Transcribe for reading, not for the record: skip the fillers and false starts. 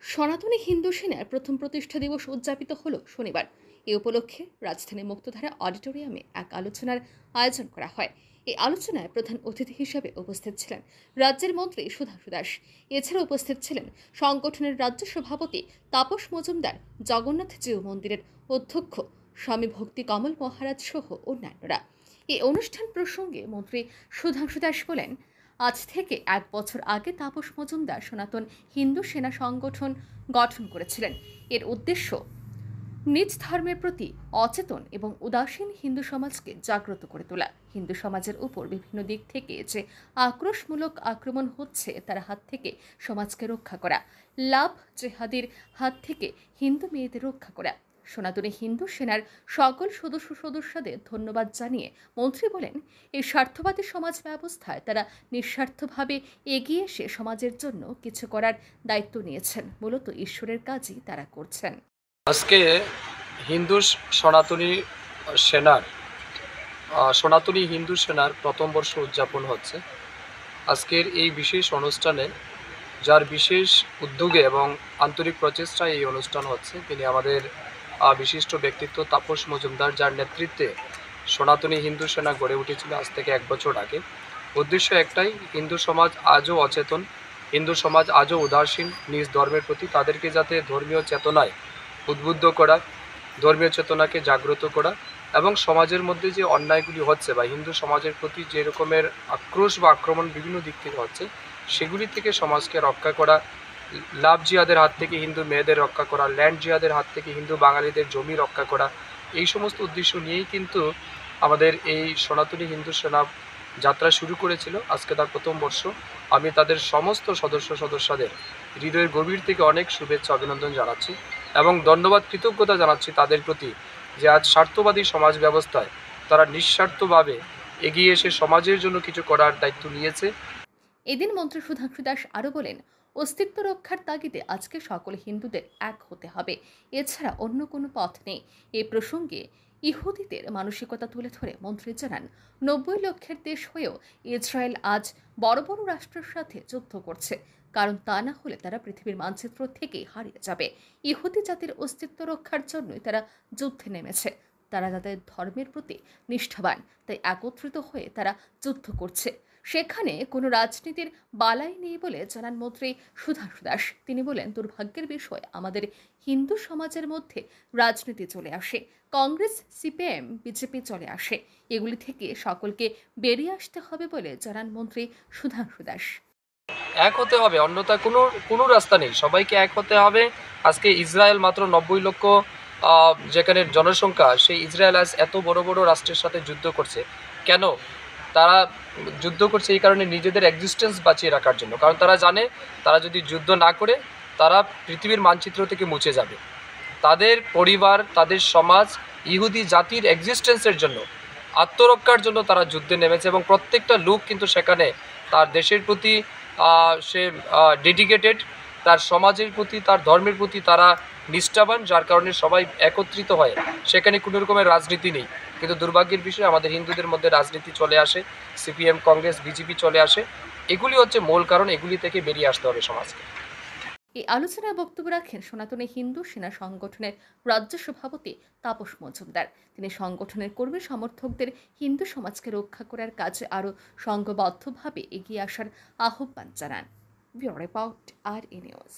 সনাতনী হিন্দু সেনার প্রথম প্রতিষ্ঠা দিবস উদযাপিত হল শনিবার। এ উপলক্ষে রাজধানী মুক্তধারা অডিটোরিয়ামে এক আলোচনার আয়োজন করা হয়। এই আলোচনায় প্রধান অতিথি হিসেবে উপস্থিত ছিলেন রাজ্যের মন্ত্রী সুধাংশু দাস। এছাড়া উপস্থিত ছিলেন সংগঠনের রাজ্য সভাপতি তাপস মজুমদার, জগন্নাথ জিউ মন্দিরের অধ্যক্ষ স্বামী ভক্তি কমল মহারাজ সহ অন্যান্যরা। এই অনুষ্ঠান প্রসঙ্গে মন্ত্রী সুধাংশু দাস বলেন, আজ থেকে 1 বছর আগে তাপস মজুমদার সনাতন হিন্দু সেনা সংগঠন গঠন করেছিলেন। এর উদ্দেশ্য নিজ ধর্মের প্রতি অচেতন এবং উদাসীন হিন্দু সমাজকে জাগ্রত করে তোলা। হিন্দু সমাজের উপর বিভিন্ন দিক থেকে যে আক্রোশমূলক আক্রমণ হচ্ছে তার হাত থেকে সমাজকে রক্ষা করা, লাভ জেহাদির হাত থেকে হিন্দু মেয়েদের রক্ষা করা। সনাতনী হিন্দু সেনার সকল সদস্যদের ধন্যবাদ জানিয়ে মন্ত্রী বলেন, এই স্বার্থবাদী সমাজ ব্যবস্থায় তারা নিঃস্বার্থভাবে এগিয়ে এসে সমাজের জন্য কিছু করার দায়িত্ব নিয়েছেন। মূলত ঈশ্বরের কাজই তারা করছেন। আজকে হিন্দু সনাতনী হিন্দু সেনার প্রথম বর্ষ উদযাপন হচ্ছে। আজকের এই বিশেষ অনুষ্ঠানে যার বিশেষ উদ্যোগে এবং আন্তরিক প্রচেষ্টায় এই অনুষ্ঠান হচ্ছে, তিনি আমাদের বিশিষ্ট ব্যক্তিত্ব তাপস মজুমদার, যার নেতৃত্বে সনাতনী হিন্দু সেনা গড়ে উঠেছিল আজ থেকে 1 বছর আগে। উদ্দেশ্য একটাই, হিন্দু সমাজ আজও অচেতন, হিন্দু সমাজ আজও উদাসীন নিজ ধর্মের প্রতি, তাদেরকে যাতে ধর্মীয় চেতনায় উদ্বুদ্ধ করা, ধর্মীয় চেতনাকে জাগ্রত করা এবং সমাজের মধ্যে যে অন্যায়গুলি হচ্ছে বা হিন্দু সমাজের প্রতি যে রকমের আক্রোশ বা আক্রমণ বিভিন্ন দিক থেকে হচ্ছে, সেগুলি থেকে সমাজকে রক্ষা করা, লাভ জিহাদের হাত থেকে হিন্দু মেয়েদের রক্ষা করা, ল্যান্ড জিহাদের হাত থেকে হিন্দু বাঙালিদের জমি রক্ষা করা, এই সমস্ত উদ্দেশ্য নিয়েই কিন্তু আমাদের এই সনাতনী হিন্দু সেনা যাত্রা শুরু করেছিল। আজকে তার প্রথম বর্ষ। আমি তাদের সমস্ত সদস্যদের হৃদয়ের গভীর থেকে অনেক শুভেচ্ছা অভিনন্দন জানাচ্ছি এবং ধন্যবাদ, কৃতজ্ঞতা জানাচ্ছি তাদের প্রতি, যে আজ স্বার্থবাদী সমাজ ব্যবস্থায় তারা নিঃস্বার্থভাবে এগিয়ে এসে সমাজের জন্য কিছু করার দায়িত্ব নিয়েছে। এদিন মন্ত্রী সুধাংশু দাস আরও বলেন, অস্তিত্ব রক্ষার তাগিদে আজকে সকল হিন্দুদের এক হতে হবে, এছাড়া অন্য কোনো পথ নেই। এই প্রসঙ্গে ইহুদিদের মানসিকতা তুলে ধরে মন্ত্রী জানান, 90 লক্ষের দেশ হয়েও ইসরায়েল আজ বড় বড় রাষ্ট্রের সাথে যুদ্ধ করছে, কারণ তা না হলে তারা পৃথিবীর মানচিত্র থেকেই হারিয়ে যাবে। ইহুদি জাতির অস্তিত্ব রক্ষার জন্যই তারা যুদ্ধে নেমেছে। তারা তাদের ধর্মের প্রতি নিষ্ঠাবান, তাই একত্রিত হয়ে তারা যুদ্ধ করছে। সেখানে কোনো রাজনীতির বালাই নেই বলে জানান মন্ত্রী সুধাংশু দাস। তিনি বলেন, দুর্ভাগ্যের বিষয় আমাদের হিন্দু সমাজের মধ্যে রাজনীতি চলে আসে, কংগ্রেস, সিপিএম, বিজেপি চলে আসে। এগুলি থেকে সকলকে বেরিয়ে আসতে হবে বলে জানান মন্ত্রী সুধাংশু দাস। এক হতে হবে, অন্যথা কোনো রাস্তা নেই, সবাইকে এক হতে হবে। আজকে ইসরায়েল মাত্র 90 লক্ষ যেখানে জনসংখ্যা, সেই ইসরায়েল আজ এত বড় বড় রাষ্ট্রের সাথে যুদ্ধ করছে কেন? তারা যুদ্ধ করছে এই কারণে, নিজেদের এক্সিস্টেন্স বাঁচিয়ে রাখার জন্য। কারণ তারা জানে তারা যদি যুদ্ধ না করে তারা পৃথিবীর মানচিত্র থেকে মুছে যাবে। তাদের পরিবার, তাদের সমাজ, ইহুদি জাতির এক্সিস্টেন্সের জন্য, আত্মরক্ষার জন্য তারা যুদ্ধে নেমেছে এবং প্রত্যেকটা লোক কিন্তু সেখানে তার দেশের প্রতি সে ডেডিকেটেড, তার সমাজের প্রতি, তার ধর্মের প্রতি তারা নিষ্ঠাবান, যার কারণে সবাই একত্রিত হয়। সেখানে কোনো রকমের রাজনীতি নেই। কিন্তু দুর্ভাগ্যের বিষয়, আমাদের হিন্দুদের মধ্যে রাজনীতি চলে আসে, সিপিএম, কংগ্রেস, বিজেপি চলে আসে। এগুলি হচ্ছে মূল কারণ, এগুলি থেকে বেরিয়ে আসতে হবে সমাজকে। এই আলোচনায় বক্তব্য রাখেন সনাতনী হিন্দু সেনা সংগঠনের রাজ্য সভাপতি তাপস মজুমদার। তিনি সংগঠনের কর্মী সমর্থকদের হিন্দু সমাজকে রক্ষা করার কাজে আরও সংঘবদ্ধভাবে এগিয়ে আসার আহ্বান জানান। ব্যুরো রিপোর্ট, আর নিউজ।